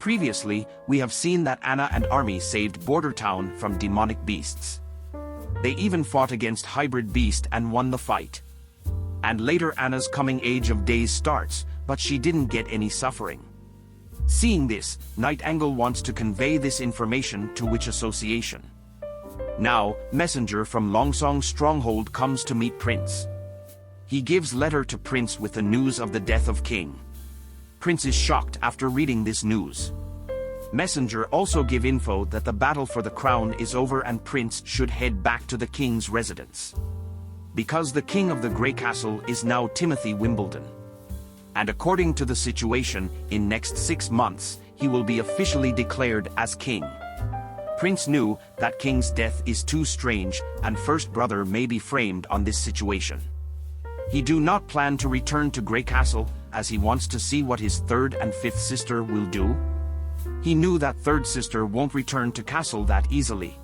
Previously, we have seen that Anna and Army saved Bordertown from demonic beasts. They even fought against Hybrid Beast and won the fight. And later Anna's coming age of days starts, but she didn't get any suffering. Seeing this, Night Angle wants to convey this information to Witch Association. Now, messenger from Longsong Stronghold comes to meet Prince. He gives letter to Prince with the news of the death of King. Prince is shocked after reading this news. Messenger also give info that the battle for the crown is over and Prince should head back to the king's residence. Because the king of the Grey Castle is now Timothy Wimbledon. And according to the situation, in next 6 months, he will be officially declared as king. Prince knew that king's death is too strange and first brother may be framed on this situation. He do not plan to return to Grey Castle as he wants to see what his third and fifth sister will do. He knew that third sister won't return to castle that easily.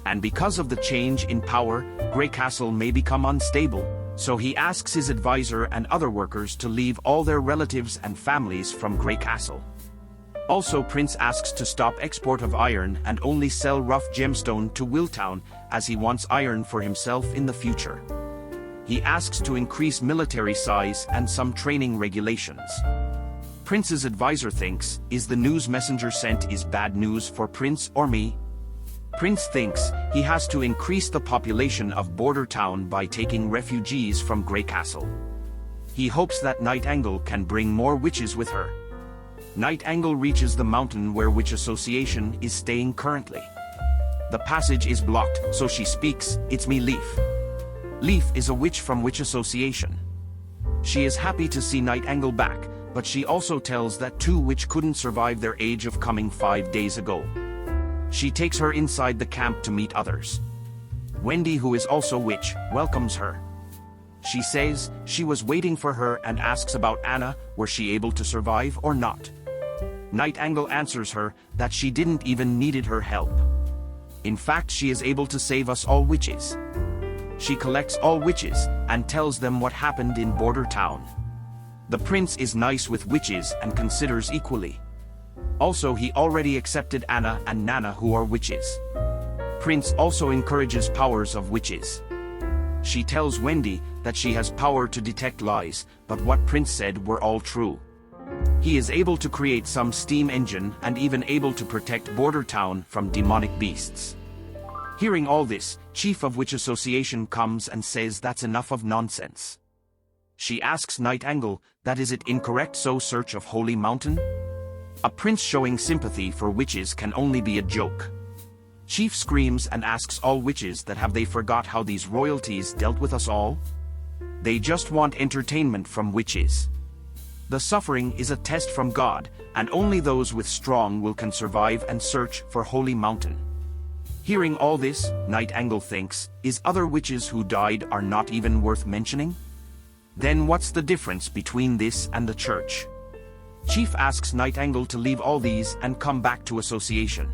And because of the change in power, Grey Castle may become unstable, so he asks his advisor and other workers to leave all their relatives and families from Grey Castle. Also Prince asks to stop export of iron and only sell rough gemstone to Willtown as he wants iron for himself in the future. He asks to increase military size and some training regulations. Prince's advisor thinks, is the news messenger sent is bad news for Prince or me? Prince thinks he has to increase the population of Bordertown by taking refugees from Grey Castle. He hopes that Night Angle can bring more witches with her. Night Angle reaches the mountain where Witch Association is staying currently. The passage is blocked, so she speaks, "It's me, Leaf." Leaf is a witch from Witch Association. She is happy to see Night Angle back, but she also tells that two witch couldn't survive their age of coming 5 days ago. She takes her inside the camp to meet others. Wendy, who is also witch, welcomes her. She says she was waiting for her and asks about Anna, was she able to survive or not? Night Angle answers her that she didn't even needed her help. In fact, she is able to save us all witches. She collects all witches and tells them what happened in Bordertown. The prince is nice with witches and considers equally. Also, he already accepted Anna and Nana, who are witches. Prince also encourages powers of witches. She tells Wendy that she has power to detect lies, but what Prince said were all true. He is able to create some steam engine and even able to protect Bordertown from demonic beasts. Hearing all this, Chief of Witch Association comes and says that's enough of nonsense. She asks Night Angle that is it incorrect so search of Holy Mountain? A prince showing sympathy for witches can only be a joke. Chief screams and asks all witches that have they forgot how these royalties dealt with us all? They just want entertainment from witches. The suffering is a test from God, and only those with strong will can survive and search for Holy Mountain. Hearing all this, Night Angle thinks, is other witches who died are not even worth mentioning? Then what's the difference between this and the church? Chief asks Night Angle to leave all these and come back to association.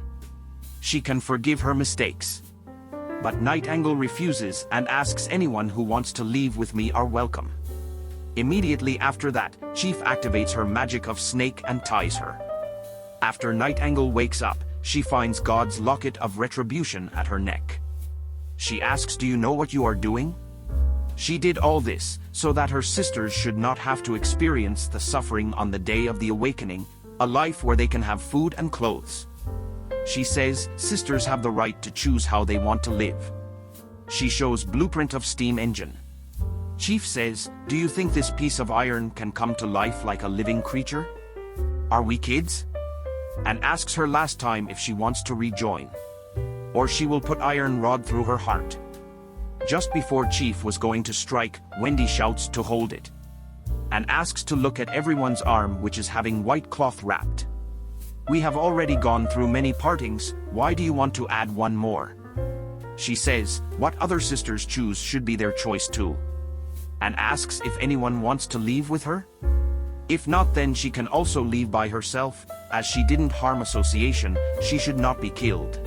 She can forgive her mistakes. But Night Angle refuses and asks anyone who wants to leave with me are welcome. Immediately after that, Chief activates her magic of snake and ties her. After Night Angle wakes up, she finds God's locket of retribution at her neck. She asks, "Do you know what you are doing?" She did all this so that her sisters should not have to experience the suffering on the day of the awakening, a life where they can have food and clothes. She says sisters have the right to choose how they want to live. She shows blueprint of steam engine. Chief says, "Do you think this piece of iron can come to life like a living creature? Are we kids?" And asks her last time if she wants to rejoin. Or she will put iron rod through her heart. Just before Chief was going to strike, Wendy shouts to hold it. And asks to look at everyone's arm which is having white cloth wrapped. "We have already gone through many partings, why do you want to add one more?" She says, what other sisters choose should be their choice too. And asks if anyone wants to leave with her? If not, then she can also leave by herself, as she didn't harm association, she should not be killed.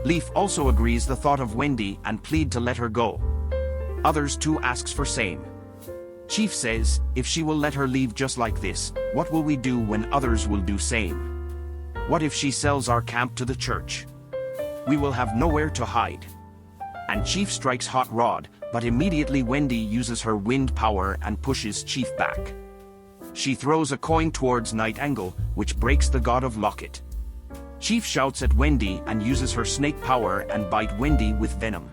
Leaf also agrees the thought of Wendy and plead to let her go. Others too asks for same. Chief says, if she will let her leave just like this, what will we do when others will do same? What if she sells our camp to the church? We will have nowhere to hide. And Chief strikes Hot Rod, but immediately Wendy uses her wind power and pushes Chief back. She throws a coin towards Night Angle, which breaks the god of Locket. Chief shouts at Wendy and uses her snake power and bite Wendy with venom.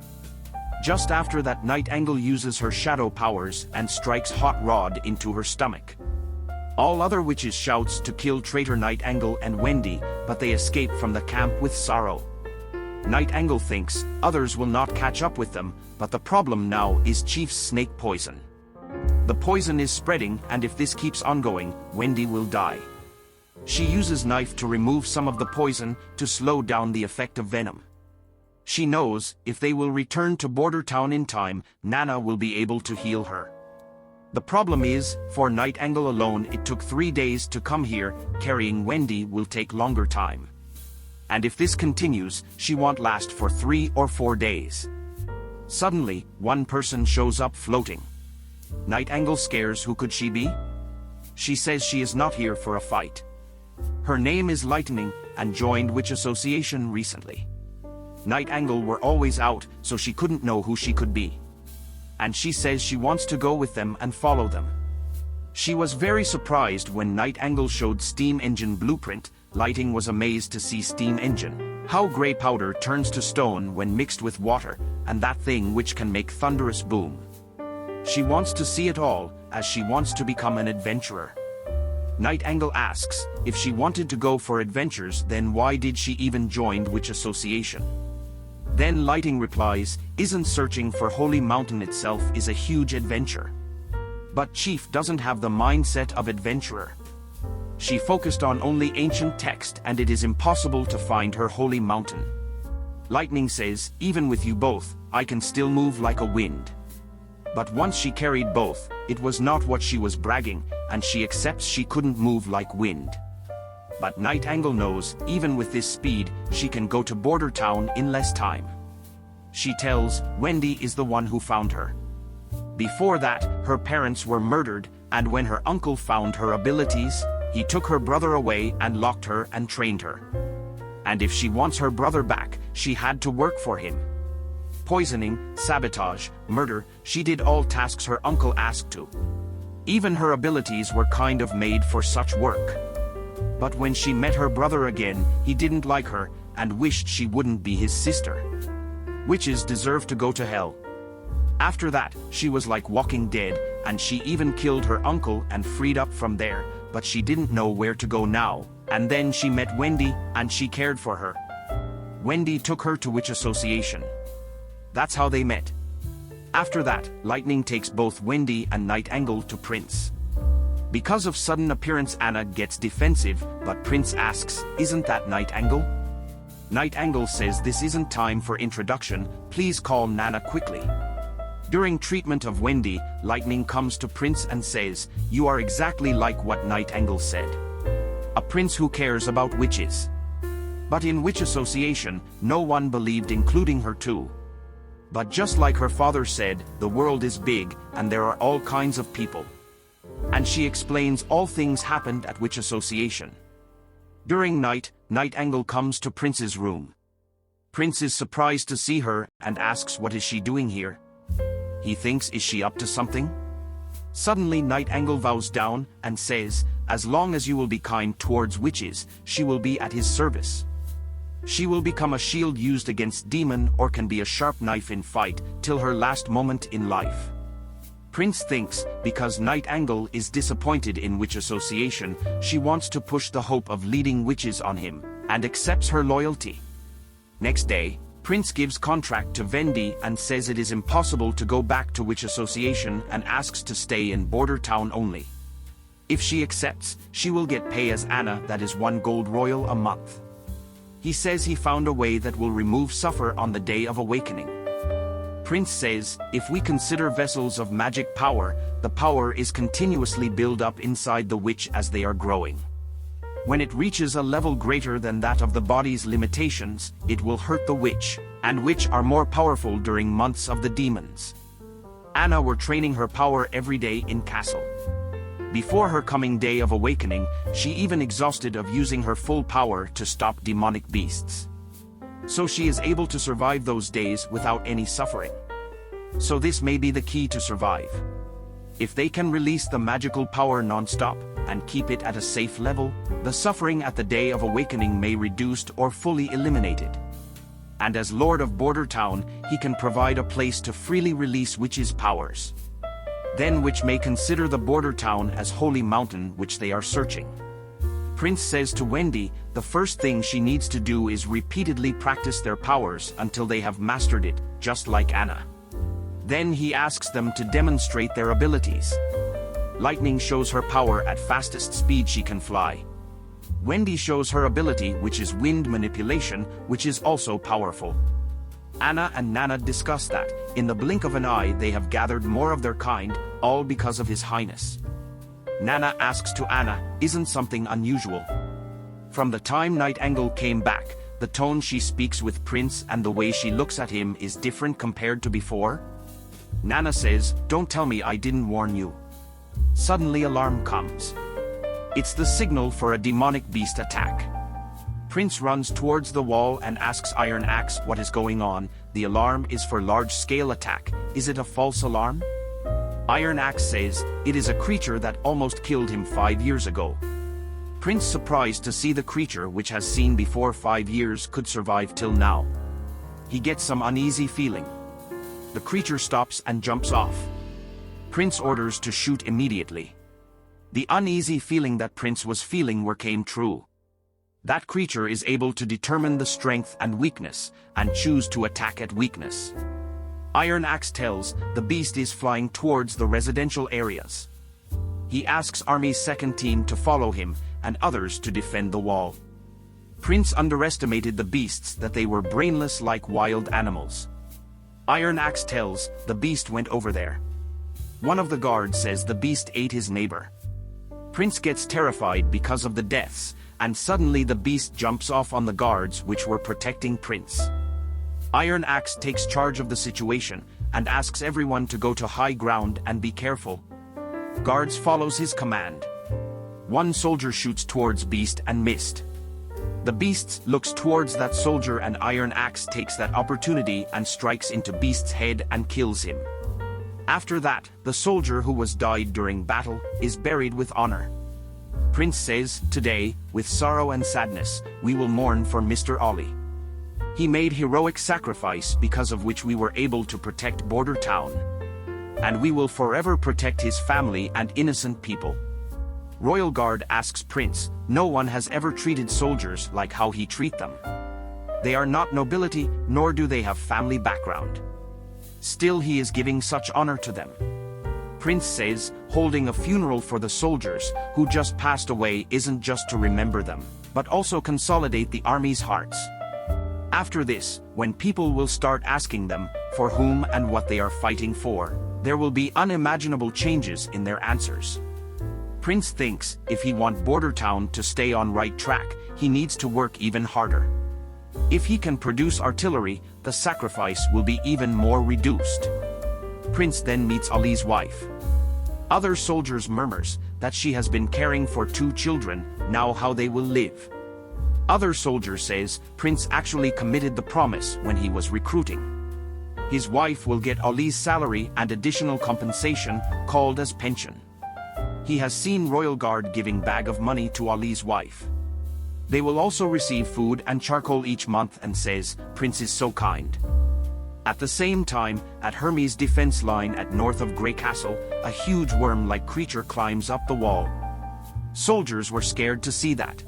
Just after that, Night Angle uses her shadow powers and strikes Hot Rod into her stomach. All other witches shouts to kill traitor Night Angle and Wendy, but they escape from the camp with sorrow. Night Angle thinks others will not catch up with them, but the problem now is Chief's snake poison. The poison is spreading, and if this keeps on going, Wendy will die. She uses knife to remove some of the poison to slow down the effect of venom. She knows if they will return to Bordertown in time, Nana will be able to heal her. The problem is, for Night Angle alone it took 3 days to come here, carrying Wendy will take longer time. And if this continues, she won't last for 3 or 4 days. Suddenly, one person shows up floating. Night Angle scares. Who could she be? She says she is not here for a fight. Her name is Lightning, and joined Witch Association recently. Night Angle were always out, so she couldn't know who she could be. And she says she wants to go with them and follow them. She was very surprised when Night Angle showed steam engine blueprint. Lightning was amazed to see steam engine. How gray powder turns to stone when mixed with water, and that thing which can make thunderous boom. She wants to see it all, as she wants to become an adventurer. Night Angle asks, if she wanted to go for adventures, then why did she even join Witch Association? Then Lightning replies, isn't searching for Holy Mountain itself is a huge adventure. But Chief doesn't have the mindset of adventurer. She focused on only ancient text, and it is impossible to find her Holy Mountain. Lightning says, even with you both, I can still move like a wind. But once she carried both, it was not what she was bragging, and she accepts she couldn't move like wind. But Night Angle knows, even with this speed, she can go to Bordertown in less time. She tells, Wendy is the one who found her. Before that, her parents were murdered, and when her uncle found her abilities, he took her brother away and locked her and trained her. And if she wants her brother back, she had to work for him. Poisoning, sabotage, murder, she did all tasks her uncle asked to. Even her abilities were kind of made for such work. But when she met her brother again, he didn't like her, and wished she wouldn't be his sister. Witches deserve to go to hell. After that, she was like Walking Dead, and she even killed her uncle and freed up from there, but she didn't know where to go now. And then she met Wendy, and she cared for her. Wendy took her to Witch Association. That's how they met. After that, Lightning takes both Wendy and Night Angle to Prince. Because of sudden appearance, Anna gets defensive, but Prince asks, isn't that Night Angle? Night Angle says this isn't time for introduction, please call Nana quickly. During treatment of Wendy, Lightning comes to Prince and says, you are exactly like what Night Angle said. A prince who cares about witches. But in Witch Association, no one believed, including her too. But just like her father said, the world is big, and there are all kinds of people. And she explains all things happened at Witch Association. During night, Night Angle comes to Prince's room. Prince is surprised to see her, and asks what is she doing here. He thinks, is she up to something? Suddenly Night Angle vows down, and says, as long as you will be kind towards witches, she will be at his service. She will become a shield used against demon, or can be a sharp knife in fight, till her last moment in life. Prince thinks, because Night Angle is disappointed in Witch Association, she wants to push the hope of leading witches on him, and accepts her loyalty. Next day, Prince gives contract to Wendy and says it is impossible to go back to Witch Association, and asks to stay in Bordertown only. If she accepts, she will get pay as Anna, that is 1 gold royal a month. He says he found a way that will remove suffer on the day of awakening. Prince says, if we consider vessels of magic power, the power is continuously built up inside the witch as they are growing. When it reaches a level greater than that of the body's limitations, it will hurt the witch, and witch are more powerful during months of the demons. Anna were training her power every day in castle. Before her coming day of awakening, she even exhausted of using her full power to stop demonic beasts. So she is able to survive those days without any suffering. So this may be the key to survive. If they can release the magical power non-stop, and keep it at a safe level, the suffering at the day of awakening may reduced or fully eliminated. And as Lord of Bordertown, he can provide a place to freely release witches' powers. Then which may consider the Bordertown as holy mountain which they are searching. Prince says to Wendy, the first thing she needs to do is repeatedly practice their powers until they have mastered it, just like Anna. Then he asks them to demonstrate their abilities. Lightning shows her power at fastest speed she can fly. Wendy shows her ability, which is wind manipulation, which is also powerful. Anna and Nana discuss that, in the blink of an eye they have gathered more of their kind, all because of His Highness. Nana asks to Anna, isn't something unusual? From the time Nightingale came back, the tone she speaks with Prince and the way she looks at him is different compared to before? Nana says, don't tell me I didn't warn you. Suddenly alarm comes. It's the signal for a demonic beast attack. Prince runs towards the wall and asks Iron Axe what is going on. The alarm is for large-scale attack. Is it a false alarm? Iron Axe says, it is a creature that almost killed him 5 years ago. Prince surprised to see the creature which has seen before 5 years could survive till now. He gets some uneasy feeling. The creature stops and jumps off. Prince orders to shoot immediately. The uneasy feeling that Prince was feeling came true. That creature is able to determine the strength and weakness, and choose to attack at weakness. Iron Axe tells, the beast is flying towards the residential areas. He asks Army's second team to follow him, and others to defend the wall. Prince underestimated the beasts, that they were brainless like wild animals. Iron Axe tells, the beast went over there. One of the guards says the beast ate his neighbor. Prince gets terrified because of the deaths, and suddenly the beast jumps off on the guards which were protecting Prince. Iron Axe takes charge of the situation, and asks everyone to go to high ground and be careful. Guards follows his command. One soldier shoots towards beast and missed. The beast looks towards that soldier and Iron Axe takes that opportunity and strikes into beast's head and kills him. After that, the soldier who was died during battle is buried with honor. Prince says, today, with sorrow and sadness, we will mourn for Mr. Ollie. He made heroic sacrifice because of which we were able to protect Bordertown. And we will forever protect his family and innocent people. Royal Guard asks Prince, no one has ever treated soldiers like how he treat them. They are not nobility, nor do they have family background. Still he is giving such honor to them. Prince says, holding a funeral for the soldiers who just passed away isn't just to remember them, but also consolidate the army's hearts. After this, when people will start asking them, for whom and what they are fighting for, there will be unimaginable changes in their answers. Prince thinks, if he wants Bordertown to stay on right track, he needs to work even harder. If he can produce artillery, the sacrifice will be even more reduced. Prince then meets Ali's wife. Other soldiers murmurs that she has been caring for 2 children, now how they will live. Other soldier says Prince actually committed the promise when he was recruiting. His wife will get Ali's salary and additional compensation, called as pension. He has seen Royal Guard giving bag of money to Ali's wife. They will also receive food and charcoal each month and says, Prince is so kind. At the same time, at Hermes' defense line at north of Grey Castle, a huge worm-like creature climbs up the wall. Soldiers were scared to see that.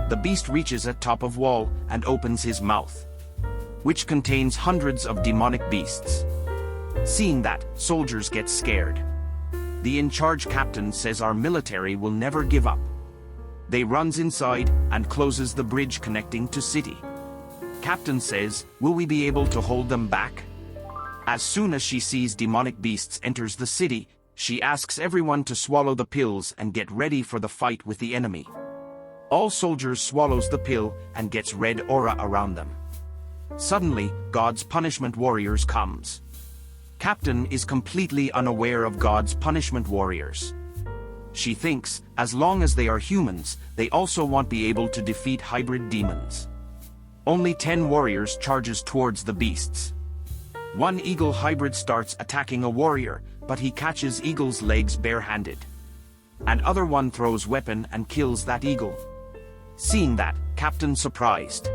The beast reaches at top of wall and opens his mouth, which contains hundreds of demonic beasts. Seeing that, soldiers get scared. The in-charge captain says our military will never give up. They runs inside and closes the bridge connecting to city. Captain says, will we be able to hold them back? As soon as she sees demonic beasts enters the city, she asks everyone to swallow the pills and get ready for the fight with the enemy. All soldiers swallows the pill and gets red aura around them. Suddenly, God's punishment warriors comes. Captain is completely unaware of God's punishment warriors. She thinks, as long as they are humans, they also won't be able to defeat hybrid demons. Only 10 warriors charges towards the beasts. One eagle hybrid starts attacking a warrior, but he catches eagle's legs barehanded. And other one throws weapon and kills that eagle. Seeing that, Captain surprised.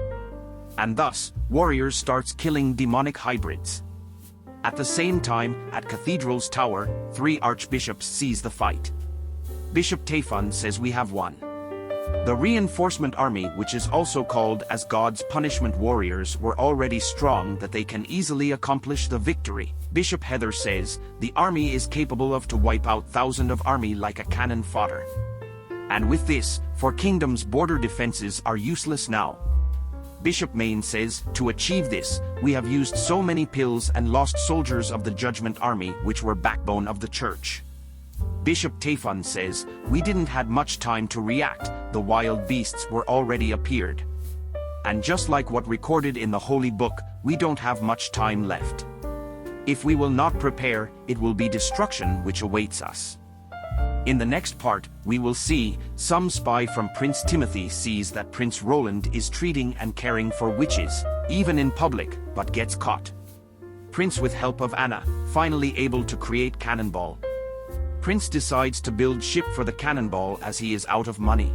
And thus, warriors starts killing demonic hybrids. At the same time, at Cathedral's tower, 3 archbishops sees the fight. Bishop Tafun says we have won. The reinforcement army, which is also called as God's punishment warriors, were already strong that they can easily accomplish the victory. Bishop Heather says, the army is capable of to wipe out thousands of army like a cannon fodder. And with this, for kingdom's border defenses are useless now. Bishop Maine says, to achieve this, we have used so many pills and lost soldiers of the judgment army which were backbone of the church. Bishop Tafun says, we didn't had much time to react, the wild beasts were already appeared. And just like what recorded in the holy book, we don't have much time left. If we will not prepare, it will be destruction which awaits us. In the next part, we will see, some spy from Prince Timothy sees that Prince Roland is treating and caring for witches, even in public, but gets caught. Prince with help of Anna, finally able to create cannonball. Prince decides to build ship for the cannonball as he is out of money.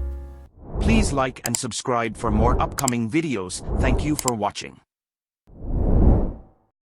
Please like and subscribe for more upcoming videos. Thank you for watching.